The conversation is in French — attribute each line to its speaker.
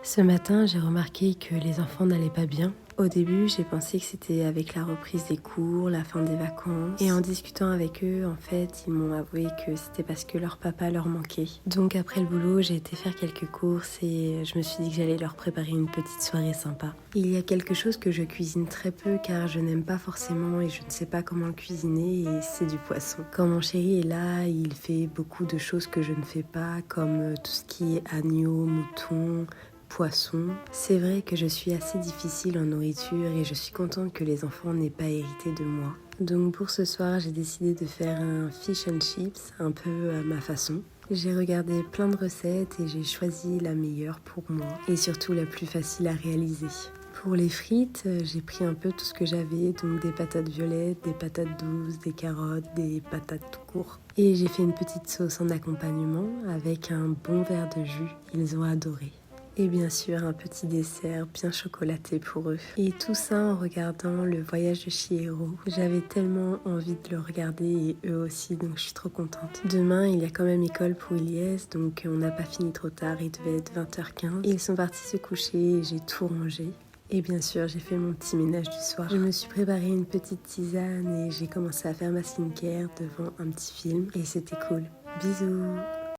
Speaker 1: Ce matin, j'ai remarqué que les enfants n'allaient pas bien. Au début, j'ai pensé que c'était avec la reprise des cours, la fin des vacances. Et en discutant avec eux, en fait, ils m'ont avoué que c'était parce que leur papa leur manquait. Donc après le boulot, j'ai été faire quelques courses et je me suis dit que j'allais leur préparer une petite soirée sympa. Il y a quelque chose que je cuisine très peu car je n'aime pas forcément et je ne sais pas comment le cuisiner et c'est du poisson. Quand mon chéri est là, il fait beaucoup de choses que je ne fais pas comme tout ce qui est agneau, mouton, poisson. C'est vrai que je suis assez difficile en nourriture et je suis contente que les enfants n'aient pas hérité de moi. Donc pour ce soir, j'ai décidé de faire un fish and chips un peu à ma façon. J'ai regardé plein de recettes et j'ai choisi la meilleure pour moi et surtout la plus facile à réaliser. Pour les frites, j'ai pris un peu tout ce que j'avais, donc des patates violettes, des patates douces, des carottes, des patates tout court. Et j'ai fait une petite sauce en accompagnement avec un bon verre de jus. Ils ont adoré. Et bien sûr, un petit dessert bien chocolaté pour eux. Et tout ça en regardant le voyage de Chihiro. J'avais tellement envie de le regarder et eux aussi, donc je suis trop contente. Demain, il y a quand même école pour Ilyes, donc on n'a pas fini trop tard, il devait être 20h15. Ils sont partis se coucher et j'ai tout rangé. Et bien sûr, j'ai fait mon petit ménage du soir. Je me suis préparé une petite tisane et j'ai commencé à faire ma skincare devant un petit film. Et c'était cool. Bisous!